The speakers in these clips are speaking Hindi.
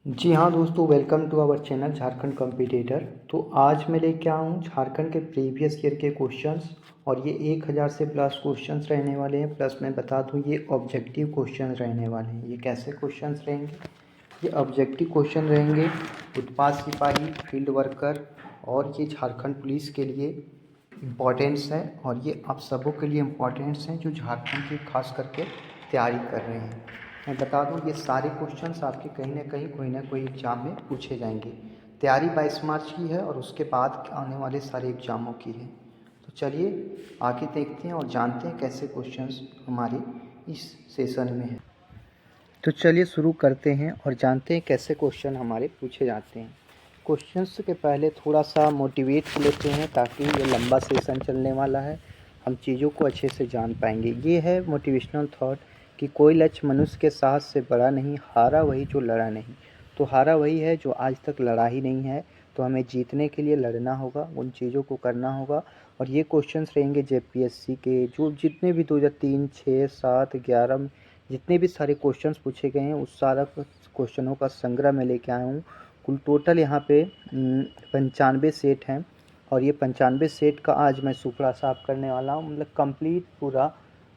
जी हाँ दोस्तों, welcome to our channel Jharkhand competitor. तो आज मैं लेके आया हूँ झारखंड के प्रीवियस ईयर के क्वेश्चंस और ये 1000 से प्लस क्वेश्चंस रहने वाले हैं। प्लस मैं बता दूँ ये ऑब्जेक्टिव क्वेश्चंस रहने वाले हैं। ये कैसे क्वेश्चंस रहेंगे? ये ऑब्जेक्टिव क्वेश्चन रहेंगे उत्पाद सिपाही, फील्ड वर्कर और ये झारखंड पुलिस के लिए इम्पॉर्टेंस है और ये आप सबों के लिए इम्पॉर्टेंस हैं जो झारखंड की खास करके तैयारी कर रहे हैं। मैं बता दूं ये सारे क्वेश्चंस आपके कहीं ना कोई एग्ज़ाम में पूछे जाएंगे। तैयारी 22 मार्च की है और उसके बाद आने वाले सारे एग्ज़ामों की है। तो चलिए आगे देखते हैं और जानते हैं कैसे क्वेश्चंस हमारे इस सेशन में है। तो चलिए शुरू करते हैं और जानते हैं कैसे क्वेश्चन हमारे पूछे जाते हैं। क्वेश्चंस के पहले थोड़ा सा मोटिवेट कर लेते हैं ताकि ये लंबा सेशन चलने वाला है, हम चीज़ों को अच्छे से जान पाएंगे। ये है मोटिवेशनल थॉट कि कोई लक्ष्य मनुष्य के साहस से बड़ा नहीं, हारा वही जो लड़ा नहीं। तो हारा वही है जो आज तक लड़ा ही नहीं है। तो हमें जीतने के लिए लड़ना होगा, उन चीज़ों को करना होगा। और ये क्वेश्चंस रहेंगे जेपीएससी के, जो जितने भी 2003, 6, 7, 11 जितने भी सारे क्वेश्चंस पूछे गए हैं उस सारा क्वेश्चनों का संग्रह मैं लेके आया हूँ। कुल टोटल यहाँ पे 95 सेट हैं और ये 95 सेट का आज मैं सुपड़ा साफ करने वाला हूँ, मतलब कंप्लीट पूरा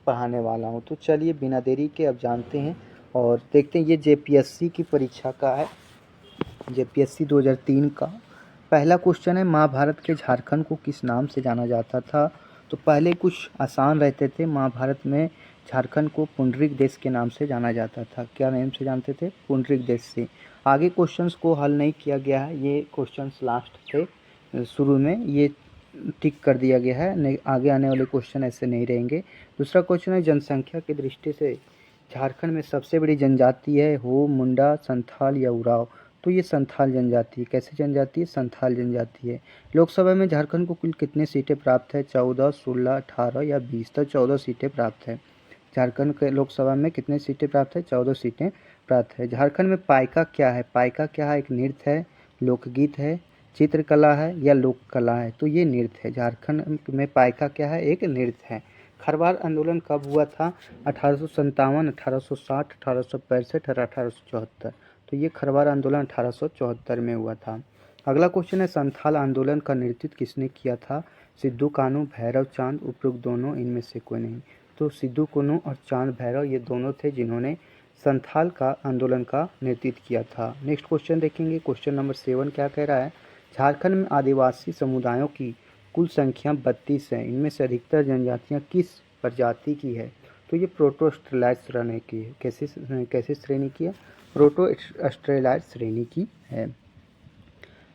पढ़ाने वाला हूँ। तो चलिए बिना देरी के अब जानते हैं और देखते हैं। ये जेपीएससी की परीक्षा का है, जेपीएससी 2003 का। पहला क्वेश्चन है, महाभारत के झारखंड को किस नाम से जाना जाता था? तो पहले कुछ आसान रहते थे। महाभारत में झारखंड को पुंडरीक देश के नाम से जाना जाता था। क्या नाम से जानते थे? पुंडरीक देश से। आगे क्वेश्चंस को हल नहीं किया गया है, ये क्वेश्चंस लास्ट थे, शुरू में ये टिक कर दिया गया है, नहीं आगे आने वाले क्वेश्चन ऐसे नहीं रहेंगे। दूसरा क्वेश्चन है, जनसंख्या की दृष्टि से झारखंड में सबसे बड़ी जनजाति है हो, मुंडा, संथाल या उराव? तो ये संथाल जनजाति है। कैसे जनजाति है? संथाल जनजाति है। लोकसभा में झारखंड को कुल कितनी सीटें प्राप्त है? 14, 16, 18 या 20? तो 14 सीटें प्राप्त है। झारखंड के लोकसभा में कितनी सीटें प्राप्त है? 14 सीटें प्राप्त है। झारखंड में पाइका क्या है? पाइका क्या है? एक नृत्य है, लोकगीत है, चित्रकला है या लोक कला है? तो ये नृत्य है। झारखंड में पाइका क्या है? एक नृत्य है। खरवार आंदोलन कब हुआ था? 1857, 1860, 1865 और 1874। तो ये खरवार आंदोलन 1874 में हुआ था। अगला क्वेश्चन है, संथाल आंदोलन का नेतृत्व किसने किया था? सिद्धू कान्हू, भैरव चांद, उपरोक्त दोनों, इनमें से कोई नहीं। तो सिद्धू कान्हू और चांद भैरव ये दोनों थे जिन्होंने संथाल का आंदोलन का नेतृत्व किया था। नेक्स्ट क्वेश्चन देखेंगे। क्वेश्चन नंबर 7 क्या कह रहा है? झारखंड में आदिवासी समुदायों की कुल संख्या 32 है। इनमें से अधिकतर जनजातियां किस प्रजाति की है? तो ये प्रोटो ऑस्ट्रेलाइड श्रेणी की है। कैसे श्रेणी की है? प्रोटो ऑस्ट्रेलाइड श्रेणी की है।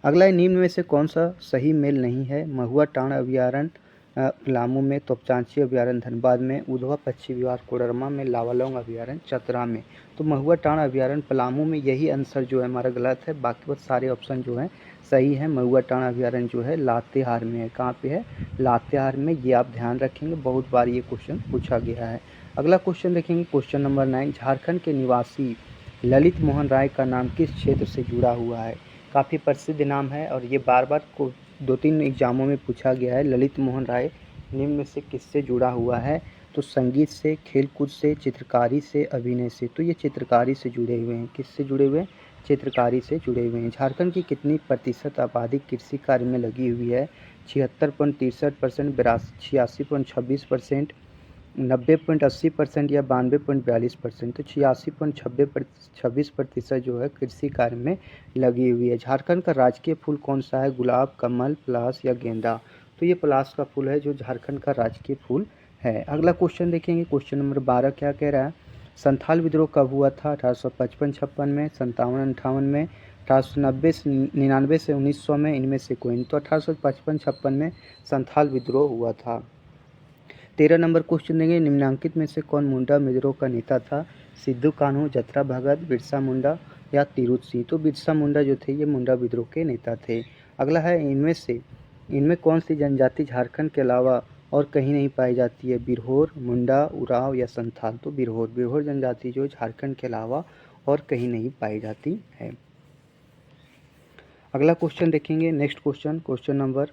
अगला है, निम्न में से कौन सा सही मेल नहीं है? महुआ टांड़ अभयारण्य पलामू में, तोपचांची अभयारण्य धनबाद में, उधवा पक्षी विहार कोडरमा में, लावालौंग अभयारण्य चतरा में। तो महुआ टांड़ अभयारण्य पलामू में, यही आंसर जो है हमारा गलत है। बाकी बहुत सारे ऑप्शन जो हैं सही है। महुआ टांड़ अभयारण्य जो है लातेहार में है। कहाँ पे है? लातेहार में। ये आप ध्यान रखेंगे, बहुत बार ये क्वेश्चन पूछा गया है। अगला क्वेश्चन देखेंगे। क्वेश्चन नंबर 9, झारखंड के निवासी ललित मोहन राय का नाम किस क्षेत्र से जुड़ा हुआ है? काफ़ी प्रसिद्ध नाम है और ये बार बार को 2-3 एग्जामों में पूछा गया है। ललित मोहन राय निम्न में से किससे जुड़ा हुआ है? तो संगीत से, खेलकूद से, चित्रकारी से, अभिनय से। तो ये चित्रकारी से जुड़े हुए हैं। किससे जुड़े हुए हैं? चित्रकारी से जुड़े हुए हैं। झारखंड की कितनी प्रतिशत आबादी कृषि कार्य में लगी हुई है? 76.63%, 86.26%, 90.80% या 92.42%। तो 86.26% जो है कृषि कार्य में लगी हुई है। झारखंड का राजकीय फूल कौन सा है? गुलाब, कमल, पलाश या गेंदा? तो ये पलाश का फूल है जो झारखंड का राजकीय फूल है। अगला क्वेश्चन देखेंगे। क्वेश्चन नंबर 12 क्या कह रहा है? संथाल विद्रोह कब हुआ था? 1855-56 में, 57-58 में, 1899 से 1900 में, इनमें से कोई नहीं। तो 1855-56 में संथाल विद्रोह हुआ था। 13 नंबर क्वेश्चन देंगे। निम्नांकित में से कौन मुंडा विद्रोह का नेता था? सिद्धू कान्हू, जतरा भगत, बिरसा मुंडा या तिरुत सिंह? तो बिरसा मुंडा जो थे ये मुंडा विद्रोह के नेता थे। अगला है, इनमें कौन सी जनजाति झारखंड के अलावा और कहीं नहीं पाई जाती है? बिरहोर, मुंडा, उराव या संथाल? तो बिरहोर जनजाति जो झारखंड के अलावा और कहीं नहीं पाई जाती है। अगला क्वेश्चन देखेंगे। नेक्स्ट क्वेश्चन नंबर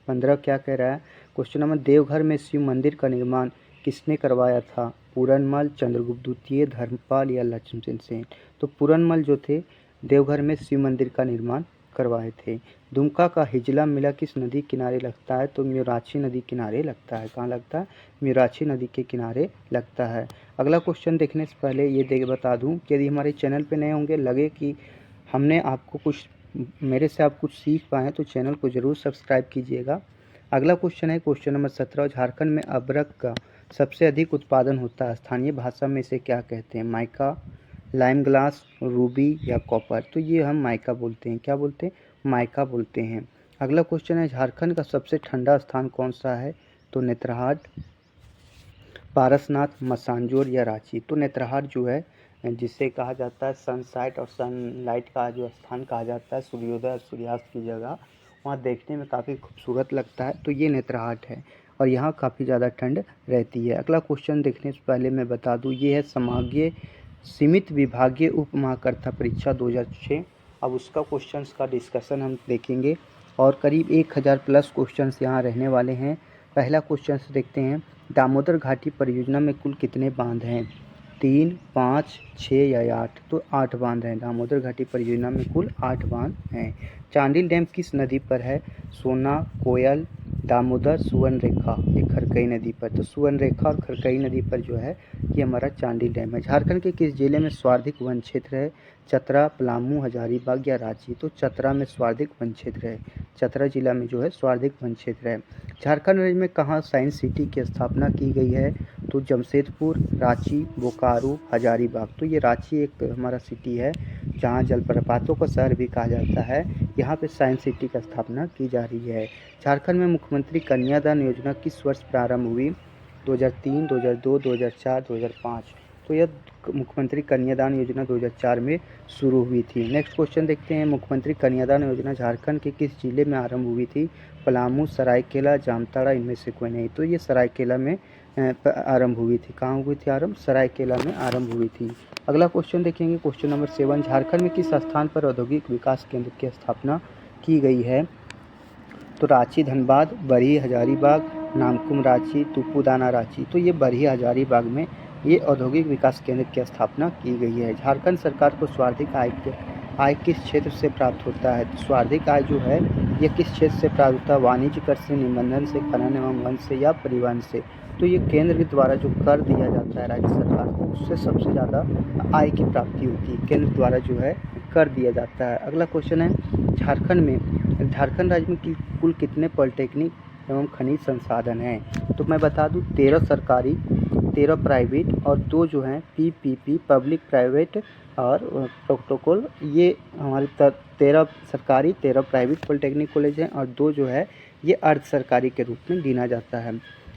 15 क्या कह रहा है? क्वेश्चन नंबर, देवघर में शिव मंदिर का निर्माण किसने करवाया था? पूरनमल, चंद्रगुप्त द्वितीय, धर्मपाल या लक्ष्मण सेन? तो पूरनमल जो थे देवघर में शिव मंदिर का निर्माण करवाए थे। दुमका का हिजला मेला किस नदी किनारे लगता है? तो म्योराछी नदी किनारे लगता है। कहाँ लगता है? म्योराछी नदी के किनारे लगता है। अगला क्वेश्चन देखने से पहले ये बता दूं कि यदि हमारे चैनल पे नए होंगे, लगे कि हमने आपको कुछ मेरे से आप कुछ सीख पाएँ, तो चैनल को ज़रूर सब्सक्राइब कीजिएगा। अगला क्वेश्चन है क्वेश्चन नंबर 17, झारखंड में अबरक का सबसे अधिक उत्पादन होता है, स्थानीय भाषा में इसे क्या कहते हैं? माइका, लाइम ग्लास, रूबी या कॉपर? तो ये हम माइका बोलते हैं। क्या बोलते हैं? माइका बोलते हैं। अगला क्वेश्चन है झारखंड का सबसे ठंडा स्थान कौन सा है? तो नेतरहाट, पारसनाथ, मसांजोर या रांची? तो नेतरहाट जो है जिसे कहा जाता है सनसाइट और सनलाइट का जो स्थान कहा जाता है, सूर्योदय और सूर्यास्त की जगह, वहाँ देखने में काफ़ी खूबसूरत लगता है, तो ये नेतरहाट है और यहाँ काफ़ी ज़्यादा ठंड रहती है। अगला क्वेश्चन देखने से पहले मैं बता दूँ, ये है समागीय सीमित विभागीय उप महाकर्ता परीक्षा 2006। अब उसका क्वेश्चंस का डिस्कशन हम देखेंगे और करीब 1000 प्लस क्वेश्चंस यहाँ रहने वाले हैं। पहला क्वेश्चन देखते हैं, दामोदर घाटी परियोजना में कुल कितने बांध हैं? 3, 5, 6 या 8? तो 8 बांध हैं। दामोदर घाटी परियोजना में कुल 8 बांध हैं। चांडिल डैम किस नदी पर है? सोना, कोयल, दामोदर, सुवर्णरेखा? ये खरकई नदी पर। तो सुवर्णरेखा और खरकई नदी पर जो है ये हमारा चांडिल डैम है। झारखंड के किस जिले में सर्वाधिक वन क्षेत्र है? चतरा, पलामू, हजारीबाग या रांची? तो चतरा में सर्वाधिक वन क्षेत्र है। चतरा जिला में जो है सर्वाधिक वन क्षेत्र है। झारखंड राज्य में कहाँ साइंस सिटी की स्थापना की गई है? तो जमशेदपुर, रांची, बोकारो, हजारीबाग? तो ये रांची एक हमारा सिटी है जहाँ जलप्रपातों का शहर भी कहा जाता है। यहाँ पे साइंस सिटी की स्थापना की जा रही है। झारखंड में मुख्यमंत्री कन्यादान योजना किस वर्ष प्रारंभ हुई? 2003, 2002, 2004, 2005? तो यह मुख्यमंत्री कन्यादान योजना 2004 में शुरू हुई थी। नेक्स्ट क्वेश्चन देखते हैं, मुख्यमंत्री कन्यादान योजना झारखंड के किस जिले में आरंभ हुई थी? पलामू, सरायकेला, जामताड़ा, इनमें से कोई नहीं? तो ये सरायकेला में आरंभ हुई थी। कहाँ हुई थी आरंभ? सरायकेला में आरंभ हुई थी। अगला क्वेश्चन देखेंगे, क्वेश्चन नंबर 7, झारखंड में किस स्थान पर औद्योगिक विकास केंद्र की स्थापना की गई है? तो रांची, धनबाद, बरही, हजारीबाग, नामकुम रांची, तुपुदाना रांची? तो ये बरही हजारीबाग में ये औद्योगिक विकास केंद्र की स्थापना की गई है। झारखंड सरकार को सर्वाधिक आय किस क्षेत्र से प्राप्त होता है? तो सर्वाधिक आय जो है ये किस क्षेत्र से प्राप्त होता है? वाणिज्य कर से, निबंधन से, खनन एवं वन से या परिवहन से? तो ये केंद्र के द्वारा जो कर दिया जाता है राज्य सरकार को, उससे सबसे ज़्यादा आय की प्राप्ति होती है। केंद्र द्वारा जो है कर दिया जाता है। अगला क्वेश्चन है, झारखंड राज्य में कुल कितने पॉलिटेक्निक एवं खनिज संसाधन हैं? तो मैं बता दूं 13 सरकारी, 13 प्राइवेट और 2 जो हैं पीपीपी, पब्लिक प्राइवेट और प्रोटोकॉल। ये हमारे 13 सरकारी, 13 प्राइवेट पॉलिटेक्निक कॉलेज हैं और 2 जो है ये अर्ध सरकारी के रूप में गिना जाता है।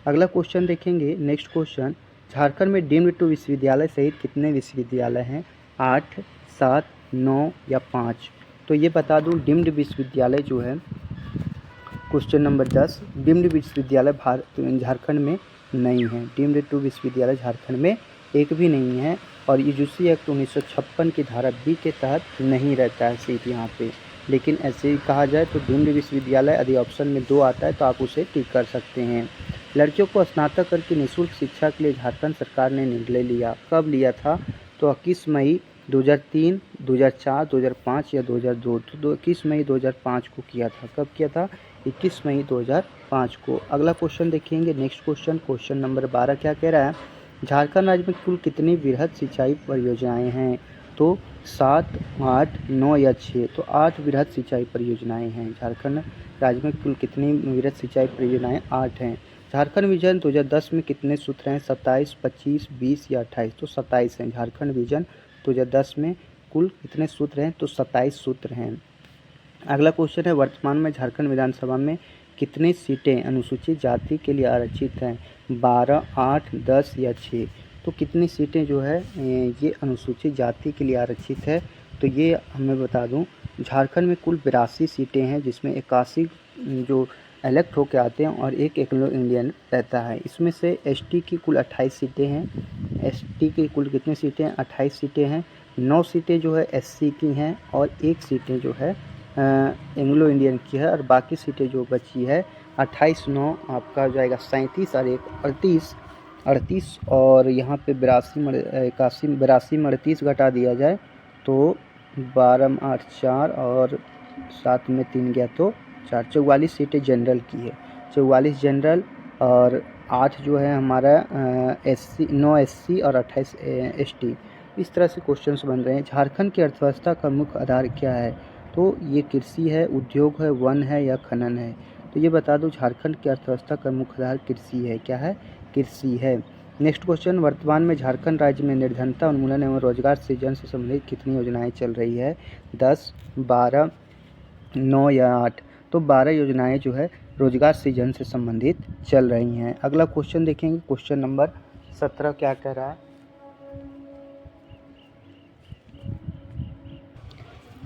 अगला क्वेश्चन देखेंगे, नेक्स्ट क्वेश्चन, झारखंड में डीम्ड टू विश्वविद्यालय सहित कितने विश्वविद्यालय हैं? 8, 7, 9 या 5? तो ये बता दूं डीम्ड विश्वविद्यालय जो है क्वेश्चन नंबर 10, डीम्ड विश्वविद्यालय झारखंड में नहीं है। डीम्ड टू विश्वविद्यालय झारखंड में एक भी नहीं है और यूजीसी एक्ट 1956 की धारा बी के तहत नहीं रहता है सीट यहाँ पे। लेकिन ऐसे ही कहा जाए तो डीम्ड विश्वविद्यालय यदि ऑप्शन में 2 आता है तो आप उसे टिक कर सकते हैं। लड़कियों को स्नातक करके निःशुल्क शिक्षा के लिए झारखंड सरकार ने निर्णय लिया। कब लिया था? तो 21 मई 2003, 2004, 2005 या 2002? तो 21 मई 2005 को किया था। कब किया था? 21 मई 2005 को। अगला क्वेश्चन देखेंगे, नेक्स्ट क्वेश्चन, क्वेश्चन नंबर 12 क्या कह रहा है? झारखंड राज्य में कुल कितनी वृहद सिंचाई परियोजनाएं हैं? तो 7, 8, 9 या 6? तो 8 वृहद सिंचाई परियोजनाएं हैं। झारखंड राज्य में कुल कितनी वृहद सिंचाई परियोजनाएं? 8 हैं। झारखंड विजन 2010 में कितने सूत्र हैं? 27, 25, 20 या 28? तो 27 हैं। झारखंड विजन 2010 में कुल कितने सूत्र हैं? तो 27 सूत्र हैं। अगला क्वेश्चन है, वर्तमान में झारखंड विधानसभा में कितनी सीटें अनुसूचित जाति के लिए आरक्षित हैं? 12, 8, 10 या 6? तो कितनी सीटें जो है ये अनुसूचित जाति के लिए आरक्षित है? तो ये हमें बता दूं झारखंड में कुल 82 सीटें हैं, जिसमें 81 जो इलेक्ट होकर आते हैं और एक एंग्लो इंडियन रहता है। इसमें से एसटी की कुल 28 सीटें हैं। एसटी की कुल कितनी सीटें हैं? 28 सीटें हैं। 9 सीटें जो है एससी की हैं और 1 सीटें जो है एंग्लो इंडियन की है और बाकी सीटें जो बची है 28, 9 आपका हो जाएगा 37 और 1 38 और यहाँ पे 82 में 38 घटा दिया जाए तो 12 में 8 4 और 7 में 3 गया तो 4, 44 सीटें जनरल की है, 44 जनरल और 8 जो है हमारा SC 9 SC और 28 ST। इस तरह से क्वेश्चंस बन रहे हैं। झारखंड की अर्थव्यवस्था का मुख्य आधार क्या है? तो ये कृषि है, उद्योग है, वन है या खनन है? तो ये बता दो, झारखंड की अर्थव्यवस्था का मुख्य आधार कृषि है। क्या है? कृषि है। नेक्स्ट क्वेश्चन, वर्तमान में झारखंड राज्य में निर्धनता उन्मूलन एवं रोजगार सृजन से संबंधित कितनी योजनाएं चल रही है? 10, 12, 9 या 8? तो 12 योजनाएं जो है रोजगार सृजन से संबंधित चल रही हैं। अगला क्वेश्चन देखेंगे, क्वेश्चन नंबर 17 क्या कह रहा है?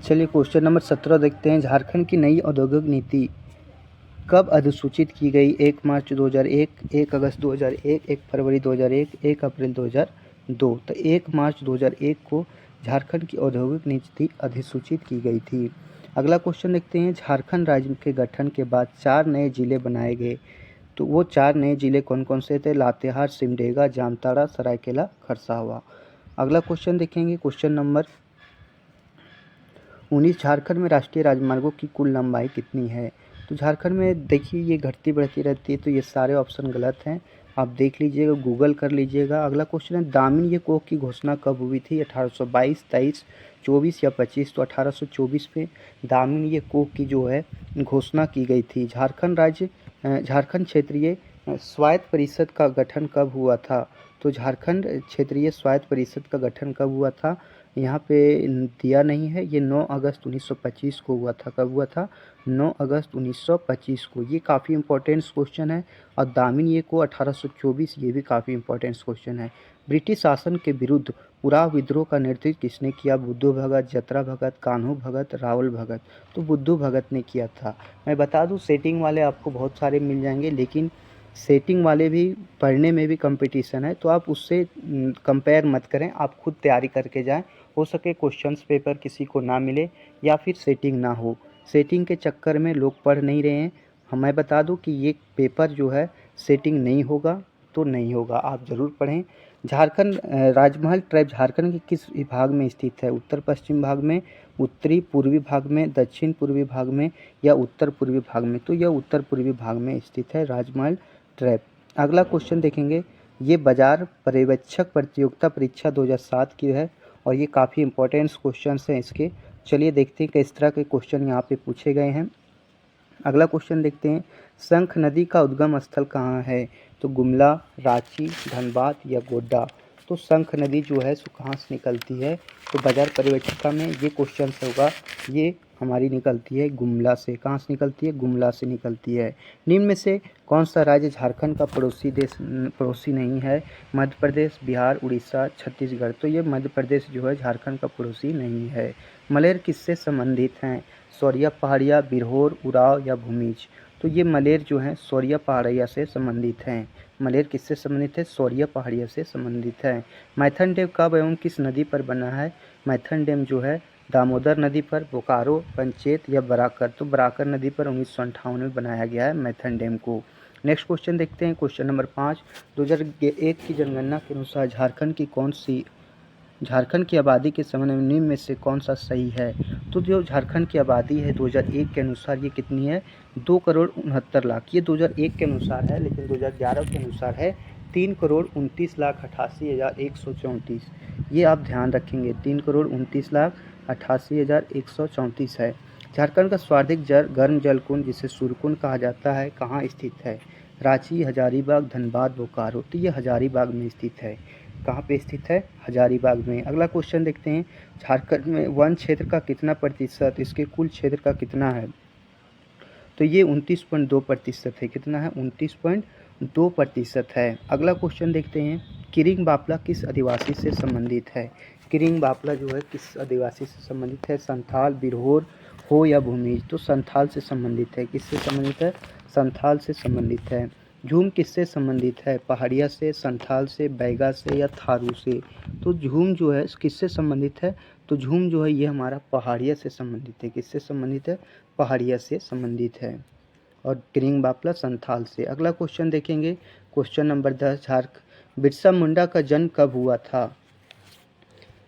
चलिए क्वेश्चन नंबर 17 देखते हैं। झारखंड की नई औद्योगिक नीति कब अधिसूचित की गई? 1 मार्च 2001, 1 अगस्त 2001, 1 फरवरी 2001, 1 अप्रैल 2002। तो 1 मार्च 2001 को झारखंड की औद्योगिक नीति अधिसूचित की गई थी। अगला क्वेश्चन देखते हैं। झारखंड राज्य के गठन के बाद 4 नए जिले बनाए गए, तो वो 4 नए जिले कौन कौन से थे? लातेहार, सिमडेगा, जामताड़ा, सरायकेला, खरसावा। अगला क्वेश्चन देखेंगे, क्वेश्चन नंबर 19, झारखंड में राष्ट्रीय राजमार्गों की कुल लंबाई कितनी है? तो झारखंड में देखिए ये घटती बढ़ती रहती है, तो ये सारे ऑप्शन गलत हैं, आप देख लीजिएगा, गूगल कर लीजिएगा। अगला क्वेश्चन है, दामिनी कोक की घोषणा कब हुई थी? 1822, 23, 24 या 25? तो 1824 में दामिनी कोक की जो है घोषणा की गई थी। झारखंड क्षेत्रीय स्वायत्त परिषद का गठन कब हुआ था? तो झारखंड क्षेत्रीय स्वायत्त परिषद का गठन कब हुआ था? यहाँ पे दिया नहीं है, ये 9 अगस्त 1925 को हुआ था। कब हुआ था? 9 अगस्त 1925 को। ये काफ़ी इंपॉर्टेंट क्वेश्चन है। और दामिनी को 1824, ये भी काफ़ी इंपॉर्टेंट क्वेश्चन है। ब्रिटिश शासन के विरुद्ध उराव विद्रोह का नेतृत्व किसने किया? बुद्धू भगत, जतरा भगत, कान्हू भगत, रावल भगत? तो बुद्धू भगत ने किया था। मैं बता दूं, सेटिंग वाले आपको बहुत सारे मिल जाएंगे, लेकिन सेटिंग वाले भी पढ़ने में भी कंपटीशन है, तो आप उससे कंपेयर मत करें, आप खुद तैयारी करके जाएं। हो सके क्वेश्चंस पेपर किसी को ना मिले या फिर सेटिंग ना हो। सेटिंग के चक्कर में लोग पढ़ नहीं रहे हैं। मैं बता दूं कि ये पेपर जो है सेटिंग नहीं होगा तो नहीं होगा, आप ज़रूर पढ़ें। झारखंड राजमहल ट्रैप झारखंड के किस विभाग में स्थित है? उत्तर पश्चिम भाग में, उत्तरी पूर्वी भाग में, दक्षिण पूर्वी भाग में या उत्तर पूर्वी भाग में? तो यह उत्तर पूर्वी भाग में स्थित है राजमहल ट्रैप। अगला क्वेश्चन देखेंगे, ये बाजार पर्यवेक्षक प्रतियोगिता परीक्षा 2007 की है और ये काफ़ी इंपॉर्टेंट क्वेश्चन हैं इसके। चलिए देखते हैं किस तरह के क्वेश्चन यहाँ पे पूछे गए हैं। अगला क्वेश्चन देखते हैं, शंख नदी का उद्गम स्थल कहाँ है? तो गुमला, रांची, धनबाद या गोड्डा? तो शंख नदी जो है सो कहाँ से निकलती है? तो बाजार पर्यवेक्षिका में ये क्वेश्चन होगा, ये हमारी निकलती है गुमला से। कहाँ से निकलती है? गुमला से निकलती है। निम्न में से कौन सा राज्य झारखंड का पड़ोसी नहीं है? मध्य प्रदेश, बिहार, उड़ीसा, छत्तीसगढ़? तो ये मध्य प्रदेश जो है झारखंड का पड़ोसी नहीं है। मलेर किससे संबंधित हैं? शौर्य पहाड़िया, बिरहोर, उराव या भूमिज? तो ये मलेर जो है शौर्य पहाड़िया से संबंधित हैं। मलेर किससे संबंधित है? शौर्य पहाड़िया से संबंधित है। मैथन डैम कब एवं किस नदी पर बना है? मैथन डैम जो है दामोदर नदी पर, बोकारो, पंचेत या बराकर? तो बराकर नदी पर 1958 में बनाया गया है मैथन डैम को। नेक्स्ट क्वेश्चन देखते हैं, क्वेश्चन नंबर 5, 2001 की जनगणना के अनुसार झारखंड की आबादी के संबंध में निम्न में से कौन सा सही है? तो जो झारखंड की आबादी है 2001 के अनुसार ये कितनी है? 2,69,00,000। ये 2001 के अनुसार है, लेकिन 2011 के अनुसार है 3,29,88,134। ये आप ध्यान रखेंगे, 3,29,88,134 है। झारखंड का सर्वाधिक गर्म जल कुंड जिसे सूर्यकुंड कहा जाता है कहाँ स्थित है? रांची, हजारीबाग, धनबाद, बोकारो? तो ये हजारीबाग में स्थित है। कहाँ पे स्थित है? हजारीबाग में। अगला क्वेश्चन देखते हैं, झारखंड में वन क्षेत्र का कितना प्रतिशत इसके कुल क्षेत्र का कितना है? तो ये 29.2% है। कितना है? 29.2% है। अगला क्वेश्चन देखते हैं, किरिंग बापला किस आदिवासी से संबंधित है? किरिंग बापला जो है किस आदिवासी से संबंधित है? संथाल, बिरहोर, हो या भूमिज? तो संथाल से संबंधित है। किससे संबंधित है? संथाल से संबंधित है। झूम किससे संबंधित है? पहाड़िया से, संथाल से, बैगा से या थारू से? तो झूम जो है किससे संबंधित है? तो झूम जो है ये हमारा पहाड़िया से संबंधित है। किससे संबंधित है? पहाड़िया से संबंधित है। और किरिंग बापला संथाल से। अगला क्वेश्चन देखेंगे, क्वेश्चन नंबर 10, बिरसा मुंडा का जन्म कब हुआ था?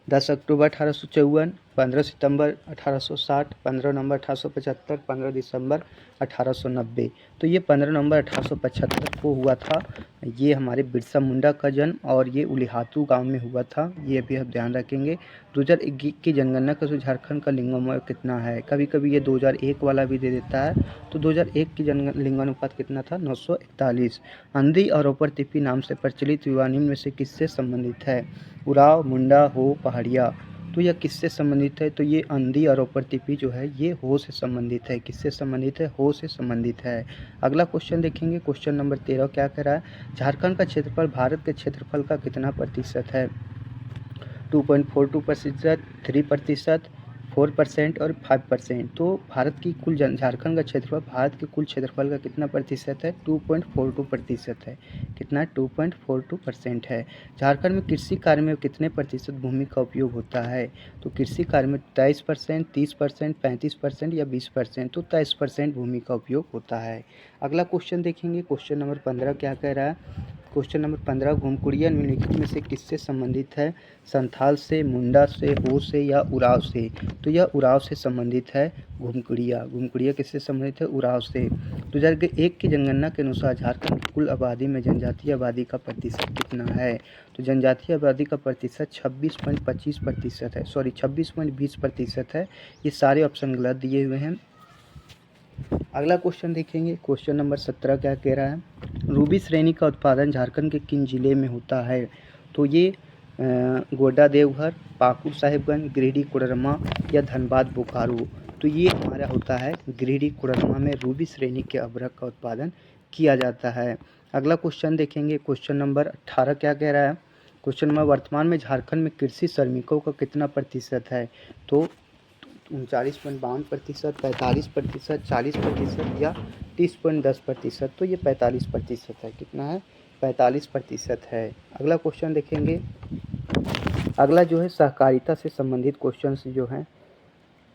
10 अक्टूबर 1854, 15 सितंबर 1860, 15 नवंबर 1875, 15 दिसंबर 1890। तो ये 15 नवंबर 1875 को हुआ था। ये हमारे बिरसा मुंडा का जन्म और ये उलिहातू गांव में हुआ था। ये भी आप ध्यान रखेंगे। 2021 की जनगणना का झारखंड का लिंगानुपात कितना है? कभी कभी ये 2001 वाला भी दे देता है। तो 2001 की लिंगानुपात कितना था? 941। अंधी और ऊपर तिप्पी नाम से प्रचलित युवा निम्न में से किससे संबंधित है? उराव, मुंडा, हो, पहाड़िया। तो यह किससे संबंधित है? तो ये अंधी और ऊपर तिप्पी जो है ये हो से संबंधित है। किससे संबंधित है? हो से संबंधित है। अगला क्वेश्चन देखेंगे। क्वेश्चन नंबर 13 क्या कह रहा है? झारखंड का क्षेत्रफल भारत के क्षेत्रफल का कितना प्रतिशत है? 2.42%, 3%, 4% और 5%। तो भारत की कुल झारखंड का क्षेत्रफल भारत के कुल क्षेत्रफल का कितना प्रतिशत है? 2.42% है। कितना? 2.42% है। झारखंड में कृषि कार्य में कितने प्रतिशत भूमि का उपयोग होता है? तो कृषि कार्य में 23%, 30%, 35% या 20%। तो 23% भूमि का उपयोग होता है। अगला क्वेश्चन देखेंगे। क्वेश्चन नंबर 15 क्या कह रहा है? क्वेश्चन नंबर 15 घुमकुड़िया निम्नलिखित में से किससे संबंधित है? संथाल से, मुंडा से, हो से या उराव से? तो यह उराव से संबंधित है। घुमकुड़िया घुमकुड़िया किससे संबंधित है? उराव से। 2001 की जनगणना के अनुसार झारखंड की कुल आबादी में जनजातीय आबादी का प्रतिशत कितना है? तो जनजातीय आबादी का प्रतिशत 26.25% है। सॉरी 26.20% है। ये सारे ऑप्शन गलत दिए हुए हैं। अगला क्वेश्चन देखेंगे। क्वेश्चन नंबर 17 क्या कह रहा है? रूबी श्रेणी का उत्पादन झारखंड के किन जिले में होता है? तो ये गोड्डा, देवघर, पाकुड़, साहिबगंज, गिरिडीह, कोडरमा या धनबाद, बोकारो। तो ये हमारा होता है गिरिडीह, कोडरमा में रूबी श्रेणी के अभ्रक का उत्पादन किया जाता है। अगला क्वेश्चन देखेंगे। क्वेश्चन नंबर 18 क्या कह रहा है? क्वेश्चन नंबर वर्तमान में झारखंड में कृषि श्रमिकों का कितना प्रतिशत है? तो 39.52%, 45%, 40% या 30.10%। तो ये 45% है। कितना है? 45% है। अगला क्वेश्चन देखेंगे। अगला जो है सहकारिता से संबंधित क्वेश्चंस जो हैं।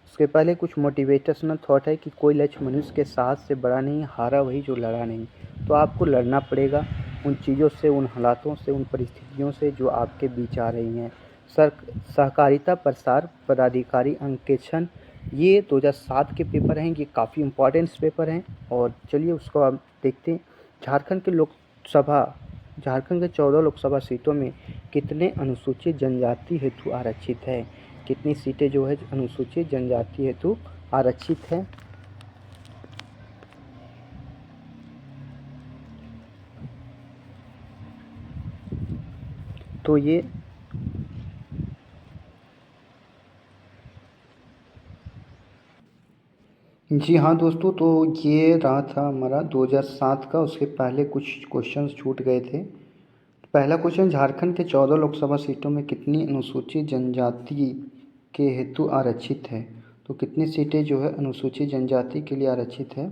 उसके पहले कुछ मोटिवेशनल थॉट है कि कोई लक्ष्य मनुष्य के साथ से बड़ा नहीं, हारा वही जो लड़ा नहीं। तो आपको लड़ना पड़ेगा उन चीज़ों से, उन हालातों से, उन परिस्थितियों से जो आपके बीच आ रही हैं। सहकारिता प्रसार पदाधिकारी अंकेक्षण ये 2007 के पेपर हैं। ये काफ़ी इम्पोर्टेंट पेपर हैं। और चलिए उसको आप देखते हैं। झारखंड के 14 लोकसभा सीटों में कितने अनुसूचित जनजाति हेतु आरक्षित है? कितनी सीटें जो है अनुसूचित जनजाति हेतु आरक्षित है? तो ये जी हाँ दोस्तों, तो ये रहा था हमारा 2007 का। उसके पहले कुछ क्वेश्चंस छूट गए थे। पहला क्वेश्चन, झारखंड के 14 लोकसभा सीटों में कितनी अनुसूचित जनजाति के हेतु आरक्षित है? तो कितनी सीटें जो है अनुसूचित जनजाति के लिए आरक्षित है?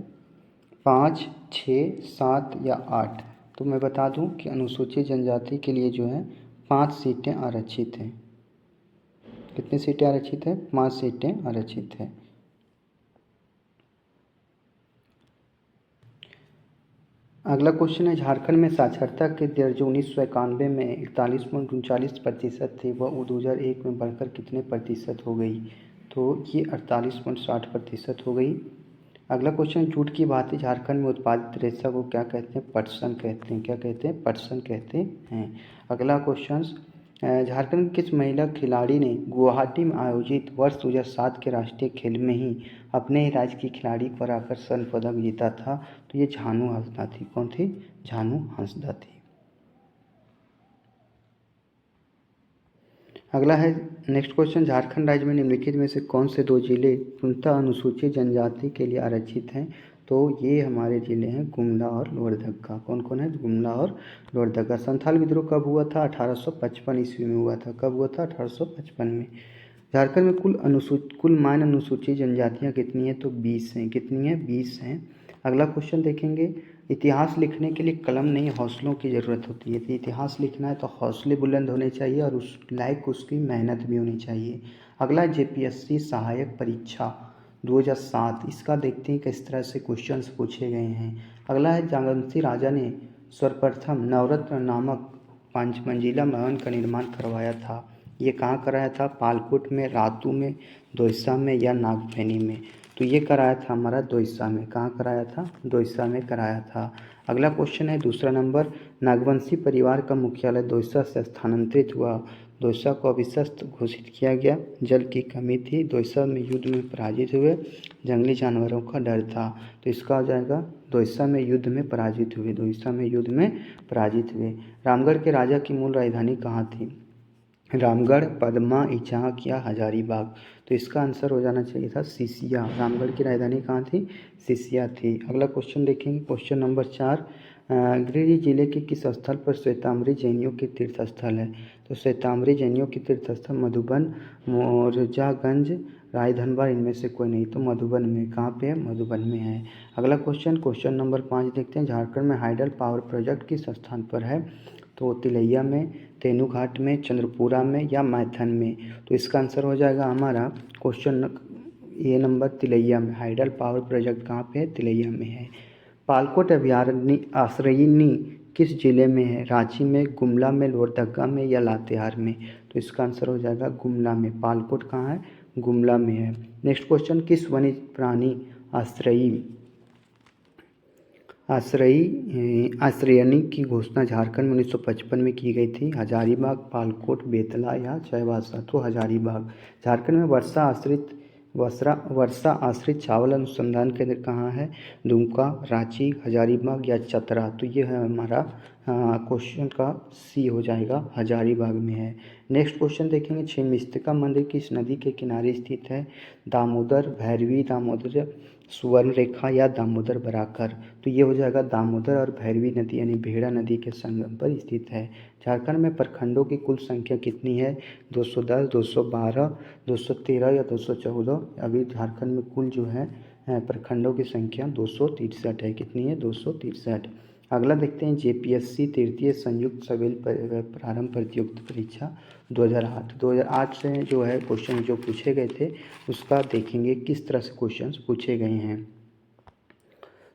5, 6, 7 या 8। तो मैं बता दूं कि अनुसूचित जनजाति के लिए जो है 5 सीटें आरक्षित हैं। कितनी सीटें आरक्षित है? 5 सीटें आरक्षित है। अगला क्वेश्चन है, झारखंड में साक्षरता की दर जो 1991 में 41.39% थी वह 2001 में बढ़कर कितने प्रतिशत हो गई? तो ये 48.60% हो गई। अगला क्वेश्चन, जूट की भांति झारखंड में उत्पादित रेशा को क्या कहते हैं? पटसन कहते हैं। क्या कहते हैं? पटसन कहते हैं। अगला क्वेश्चन, झारखंड की किस महिला खिलाड़ी ने गुवाहाटी में आयोजित वर्ष 2007 के राष्ट्रीय खेल में ही अपने ही राज्य की खिलाड़ी को हराकर स्वर्ण पदक जीता था? तो ये झानू हांसदा थी। कौन थी? झानू हांसदा थी। अगला है नेक्स्ट क्वेश्चन, झारखंड राज्य में निम्नलिखित में से कौन से 2 जिले पूर्णतः अनुसूचित जनजाति के लिए आरक्षित हैं? तो ये हमारे ज़िले हैं गुमला और लोहरदगा। कौन कौन है? गुमला और लोहरदगा। संथाल विद्रोह कब हुआ था? 1855 ईस्वी में हुआ था। कब हुआ था? 1855 में। झारखंड में कुल मान अनुसूचित जनजातियाँ कितनी हैं? तो 20 हैं। कितनी हैं? 20 हैं। अगला क्वेश्चन देखेंगे, इतिहास लिखने के लिए कलम नहीं हौसलों की ज़रूरत होती है। तो इतिहास लिखना है तो हौसले बुलंद होने चाहिए और उस लायक उसकी मेहनत भी होनी चाहिए। अगला जेपीएससी सहायक परीक्षा 2007, इसका देखते हैं किस तरह से क्वेश्चंस पूछे गए हैं। अगला है, जागंसी राजा ने सर्वप्रथम नवरत्न नामक 5 मंजिला भवन का निर्माण करवाया था। ये कहाँ कराया था? पालकोट में, रातू में, दोईसा में या नागफेनी में? तो ये कराया था हमारा दोईसा में। कहाँ कराया था? दोईसा में कराया था। अगला क्वेश्चन है दूसरा नंबर, नागवंशी परिवार का मुख्यालय दोईसा से स्थानांतरित हुआ। दोईसा को अभिशस्त घोषित किया गया। जल की कमी थी। दोईसा में युद्ध में पराजित हुए। जंगली जानवरों का डर था। तो इसका हो जाएगा दोईसा में युद्ध में पराजित हुए। दोईसा में युद्ध में पराजित हुए। रामगढ़ के राजा की मूल राजधानी कहाँ थी? रामगढ़, पदमा, इचाक या हजारीबाग? तो इसका आंसर हो जाना चाहिए था सिसिया। रामगढ़ की राजधानी कहाँ थी? सिसिया थी। अगला क्वेश्चन देखेंगे, क्वेश्चन नंबर 4, गिरिडीह जिले के किस स्थल पर श्वेतांबरी जैनियों के तीर्थ स्थल है? तो श्वेतांबरी जैनियों के तीर्थ स्थल मधुबन, मोरजागंज, रायधनबाद, इनमें से कोई नहीं। तो मधुबन में। कहाँ पे है? मधुबन में है। अगला क्वेश्चन, क्वेश्चन नंबर 5 देखते हैं, झारखंड में हाइडल पावर प्रोजेक्ट किस स्थान पर है? तो तिलैया में, तेनूघाट में, चंद्रपुरा में या मैथन में? तो इसका आंसर हो जाएगा हमारा क्वेश्चन ए नंबर तिलैया में। हाइडल पावर प्रोजेक्ट कहाँ पे है? तिलैया में है। पालकोट अभयारण्य आश्रयनी किस जिले में है? रांची में, गुमला में, लोहरदगा में या लातेहार में? तो इसका आंसर हो जाएगा गुमला में। पालकोट कहाँ है? गुमला में है। नेक्स्ट क्वेश्चन, किस वन्य प्राणी आश्रयनी की घोषणा झारखंड में 1955 में की गई थी? हजारीबाग, पालकोट, बेतला या चाईबासा? तो हजारीबाग। झारखंड में वर्षा आश्रित चावल अनुसंधान केंद्र कहाँ है? दुमका, रांची, हजारीबाग या चतरा? तो ये है हमारा क्वेश्चन का सी हो जाएगा, हजारीबाग में है। नेक्स्ट क्वेश्चन देखेंगे, छिन्नमस्तिका मंदिर किस नदी के किनारे स्थित है? दामोदर, भैरवी, दामोदर सुवर्णरेखा या दामोदर बराकर? तो ये हो जाएगा दामोदर और भैरवी नदी यानी भेड़ा नदी के संगम पर स्थित है। झारखंड में प्रखंडों की कुल संख्या कितनी है? 210, 212, 213 या 214? अभी झारखंड में कुल जो है प्रखंडों की संख्या 263 है। कितनी है? 263। अगला देखते हैं, जेपीएससी तृतीय संयुक्त सिविल प्रारंभ प्रतियोगिता परीक्षा 2008 से जो है क्वेश्चन जो पूछे गए थे उसका देखेंगे किस तरह से क्वेश्चंस पूछे गए हैं।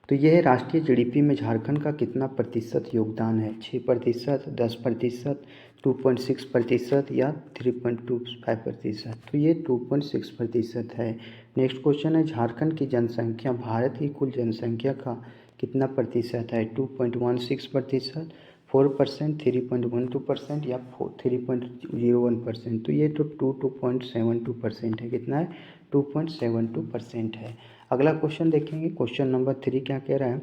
तो यह है, राष्ट्रीय जीडीपी में झारखंड का कितना प्रतिशत योगदान है? 6%, 10%, 2.6% या 3.25%? तो ये 2.6% है। नेक्स्ट क्वेश्चन है, झारखंड की जनसंख्या भारत की कुल जनसंख्या का कितना प्रतिशत है? 2.16%, 4%, 3.12% या 3.01%? तो ये तो 2.72% है। कितना है? 2.72% है। अगला क्वेश्चन देखेंगे, क्वेश्चन नंबर 3 क्या कह रहा है?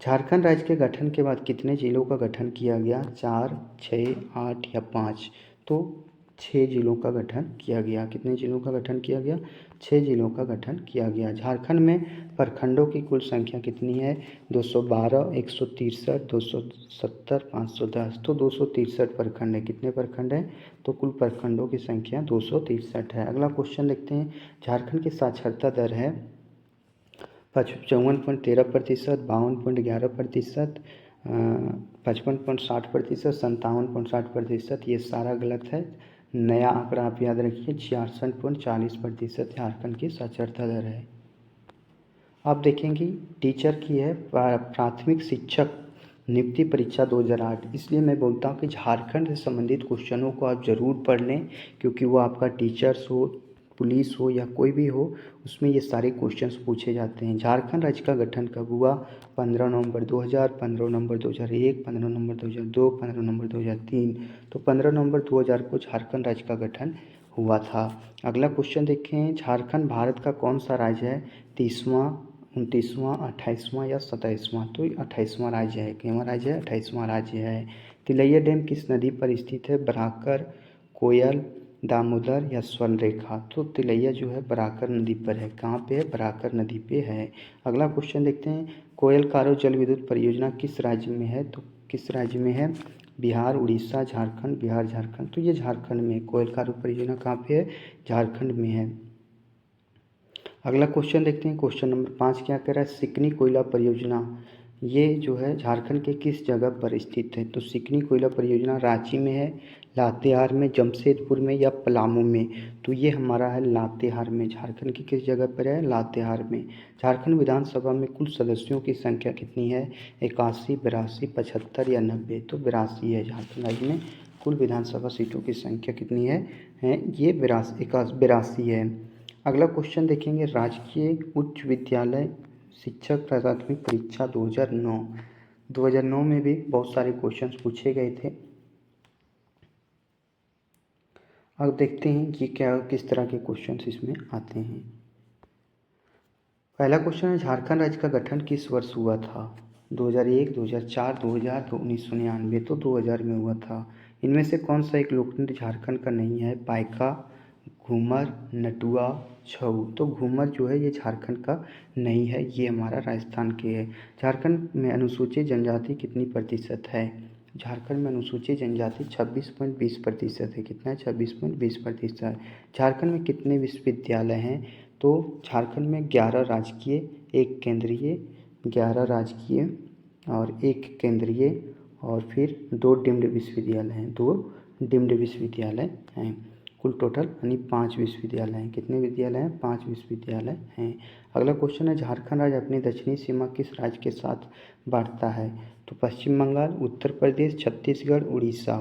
झारखंड राज्य के गठन के बाद कितने जिलों का गठन किया गया? 4, 6, 8 या 5? तो 6 जिलों का गठन किया गया। कितने जिलों का गठन किया गया? 6 जिलों का गठन किया गया। झारखंड में प्रखंडों की कुल संख्या कितनी है? 212, 163, 270, 510? तो 263 प्रखंड है। कितने प्रखंड हैं? तो कुल प्रखंडों की संख्या 263 है। अगला क्वेश्चन देखते हैं, झारखंड की साक्षरता दर है 54.13%, 52.11%, 55.60%, 57.60%? ये सारा गलत है। नया आंकड़ा आप याद रखिए, 66.40% झारखंड की साक्षरता दर है। आप देखेंगे टीचर की है प्राथमिक शिक्षक नियुक्ति परीक्षा 2008। इसलिए मैं बोलता हूँ कि झारखंड से संबंधित क्वेश्चनों को आप ज़रूर पढ़ लें, क्योंकि वो आपका टीचर्स हो, पुलिस हो या कोई भी हो, उसमें ये सारे क्वेश्चंस पूछे जाते हैं। झारखंड राज्य का गठन कब हुआ? 15 नवंबर 2000, 15 नवंबर 2001, 15 नवंबर 2002, 15 नवंबर 2003? तो 15 नवंबर 2000 को झारखंड राज्य का गठन हुआ था। अगला क्वेश्चन देखें, झारखंड भारत का कौन सा राज्य है? 30वां, 29वां, 28वां या 27वां? तो 28वां राज्य है। कितवां राज्य है? 28वां राज्य है। तिलैया डैम किस नदी पर स्थित है? बराकर, कोयल, दामोदर या स्वर्णरेखा? तो तिलैया जो है बराकर नदी पर है। कहाँ पे है? बराकर नदी पे है। अगला क्वेश्चन देखते हैं, कोयल कारो जल विद्युत परियोजना किस राज्य में है? तो किस राज्य में है? बिहार, उड़ीसा, झारखंड? बिहार, झारखंड? तो ये झारखंड में। कोयल कारो परियोजना कहाँ पे है? झारखंड में है। अगला क्वेश्चन देखते हैं, क्वेश्चन नंबर 5 क्या कह रहा है? सिकनी कोयला परियोजना ये जो है झारखंड के किस जगह पर स्थित है? तो सिकनी कोयला परियोजना रांची में है, लातेहार में, जमशेदपुर में या पलामू में? तो ये हमारा है लातेहार में। झारखंड की किस जगह पर है? लातेहार में। झारखंड विधानसभा में कुल सदस्यों की संख्या कितनी है? 81, 82, 75 या 90? तो 82 है झारखंड राज्य में कुल विधानसभा सीटों की संख्या कितनी है ये 82 है। अगला क्वेश्चन देखेंगे, राजकीय उच्च विद्यालय शिक्षक प्राथमिक परीक्षा 2009 में भी बहुत सारे क्वेश्चंस पूछे गए थे। अब देखते हैं कि किस तरह के क्वेश्चंस इसमें आते हैं। पहला क्वेश्चन है, झारखंड राज्य का गठन किस वर्ष हुआ था? 2001, 2004, 2000, 1999। तो 2000 में हुआ था। इनमें से कौन सा एक लोकनृत्य झारखंड का नहीं है? पाइका, घूमर, नटुआ, छऊ। तो घूमर जो है ये झारखंड का नहीं है, ये हमारा राजस्थान के है। झारखंड में अनुसूचित जनजाति कितनी प्रतिशत है? झारखंड में अनुसूचित जनजाति 26.20% है। कितना है? 26.20%। झारखंड में कितने विश्वविद्यालय हैं? तो झारखंड में 11 राजकीय, 1 केंद्रीय, 11 राजकीय और 1 केंद्रीय और फिर 2 डीम्ड विश्वविद्यालय हैं, 2 डीम्ड विश्वविद्यालय हैं। कुल टोटल यानी 5 विश्वविद्यालय हैं। कितने विद्यालय हैं? 5 विश्वविद्यालय हैं। अगला क्वेश्चन है, झारखंड राज्य अपनी दक्षिणी सीमा किस राज्य के साथ बांटता है? तो पश्चिम बंगाल, उत्तर प्रदेश, छत्तीसगढ़, उड़ीसा।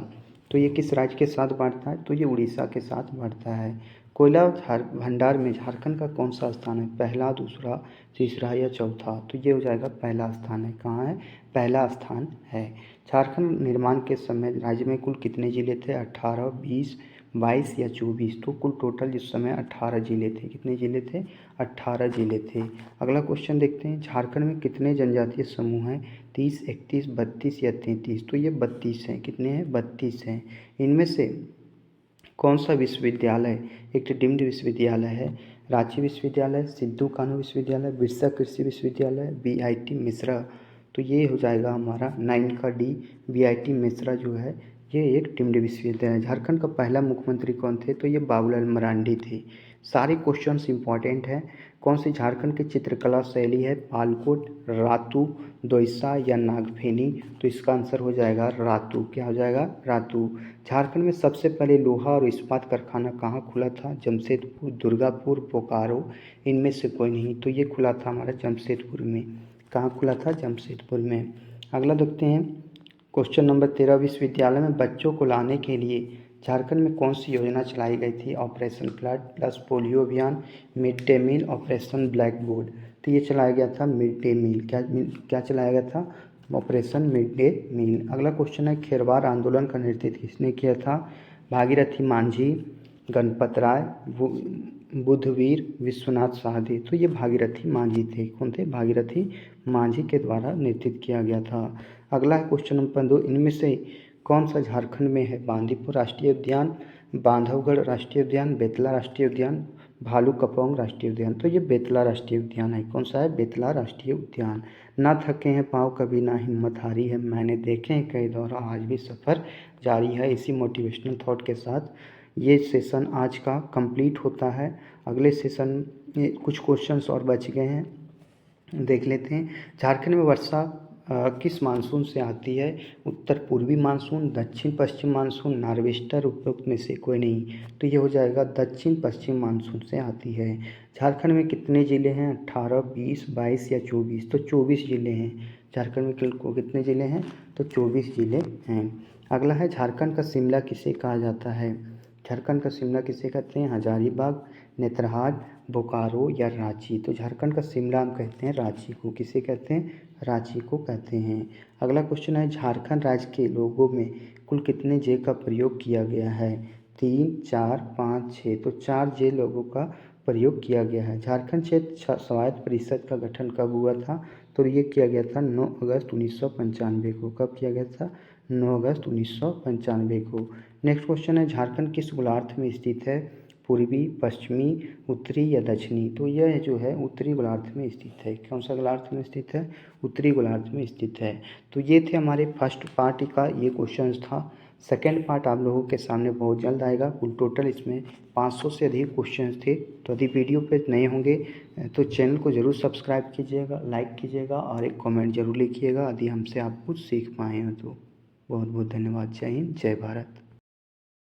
तो ये किस राज्य के साथ बांटता है? तो ये उड़ीसा के साथ बांटता है। कोयला भंडार में झारखंड का कौन सा स्थान है? पहला, दूसरा, तीसरा या चौथा? तो ये हो जाएगा पहला स्थान है। कहाँ है? पहला स्थान है। झारखंड निर्माण के समय राज्य में कुल कितने जिले थे? 18, 20, 22 या 24? तो कुल टोटल जिस समय 18 जिले थे। कितने जिले थे? 18 जिले थे। अगला क्वेश्चन देखते हैं, झारखंड में कितने जनजातीय समूह हैं? 30, 31, 32 या 33? तो ये 32 हैं। कितने हैं? 32 हैं। इनमें से कौन सा विश्वविद्यालय एक डीम्ड विश्वविद्यालय है? रांची विश्वविद्यालय, सिद्धू कान्हू विश्वविद्यालय, बिरसा कृषि विश्वविद्यालय, बीआईटी मिश्रा। तो ये हो जाएगा हमारा 9 का डी, बीआईटी मिश्रा जो है ये एक डीम्ड विश्वविद्यालय है। झारखंड का पहला मुख्यमंत्री कौन थे? तो ये बाबूलाल मरांडी थे। सारे क्वेश्चंस इंपॉर्टेंट हैं। कौन सी झारखंड की चित्रकला शैली है? पालकोट, रातू, दोइसा या नागफेनी? तो इसका आंसर हो जाएगा रातू। क्या हो जाएगा? रातू। झारखंड में सबसे पहले लोहा और इस्पात कारखाना कहाँ खुला था? जमशेदपुर, दुर्गापुर, बोकारो। इनमें से कोई नहीं। तो ये खुला था हमारा जमशेदपुर में। कहाँ खुला था? जमशेदपुर में। अगला देखते हैं क्वेश्चन नंबर 13, विश्वविद्यालय में बच्चों को लाने के लिए झारखंड में कौन सी योजना चलाई गई थी? ऑपरेशन फ्लड, प्लस पोलियो अभियान, Mid Day Meal, Operation Blackboard. तो ये चलाया गया था मिड डे मील। क्या चलाया गया था? Operation Mid Day Meal. अगला क्वेश्चन है, खेरवार आंदोलन का नेतृत्व किसने किया था? भागीरथी मांझी, गणपत राय, बुद्धवीर, विश्वनाथ साहनी। तो ये भागीरथी मांझी थे। कौन थे? भागीरथी मांझी के द्वारा नेतृत्व किया गया था। अगला है क्वेश्चन नंबर 2, इनमें से कौन सा झारखंड में है? बांदीपुर राष्ट्रीय उद्यान, बांधवगढ़ राष्ट्रीय उद्यान, बेतला राष्ट्रीय उद्यान, भालूकपोंग राष्ट्रीय उद्यान। तो ये बेतला राष्ट्रीय उद्यान है। कौन सा है? बेतला राष्ट्रीय उद्यान। ना थके हैं पाँव कभी, ना हिम्मत हारी है, मैंने देखे हैं कई दौर, आज भी सफ़र जारी है। इसी मोटिवेशनल थॉट के साथ ये सेशन आज का कंप्लीट होता है। अगले सेशन में कुछ क्वेश्चंस और बच गए हैं, देख लेते हैं। झारखंड में वर्षा किस मानसून से आती है? उत्तर पूर्वी मानसून, दक्षिण पश्चिम मानसून, नार्वेस्टर, उपरोक्त में से कोई नहीं। तो ये हो जाएगा दक्षिण पश्चिम मानसून से आती है। झारखंड में कितने ज़िले हैं? 18, 20, 22 या 24? तो 24 ज़िले हैं। झारखंड में कितने ज़िले हैं? तो 24 ज़िले हैं। अगला है, झारखंड का शिमला किसे कहा जाता है? झारखंड का शिमला किसे कहते हैं? हजारीबाग, नेतरहाट, बोकारो या रांची? तो झारखंड का शिमला हम कहते हैं रांची को। किसे कहते हैं? रांची को कहते हैं। अगला क्वेश्चन है, झारखंड राज्य के लोगों में कुल कितने जे का प्रयोग किया गया है? 3, 4, 5, 6? तो 4 जे लोगों का प्रयोग किया गया है। झारखंड क्षेत्र स्वायत्त परिषद का गठन कब हुआ था? तो ये किया गया था 9 अगस्त 1995 को। कब किया गया था? 9 अगस्त 1995 को। नेक्स्ट क्वेश्चन है, झारखंड किस गोलार्ध में स्थित है? पूर्वी, पश्चिमी, उत्तरी या दक्षिणी? तो यह जो है उत्तरी गोलार्ध में स्थित है। कौन सा गोलार्ध में स्थित है? उत्तरी गोलार्ध में स्थित है। तो ये थे हमारे फर्स्ट पार्ट का ये क्वेश्चंस था। सेकेंड पार्ट आप लोगों के सामने बहुत जल्द आएगा। कुल टोटल इसमें 500 से अधिक क्वेश्चंस थे। तो यदि वीडियो पे नए होंगे तो चैनल को ज़रूर सब्सक्राइब कीजिएगा, लाइक कीजिएगा और एक कमेंट जरूर लिखिएगा यदि हमसे आप कुछ सीख पाए हो तो। बहुत बहुत धन्यवाद। जय हिंद, जय भारत।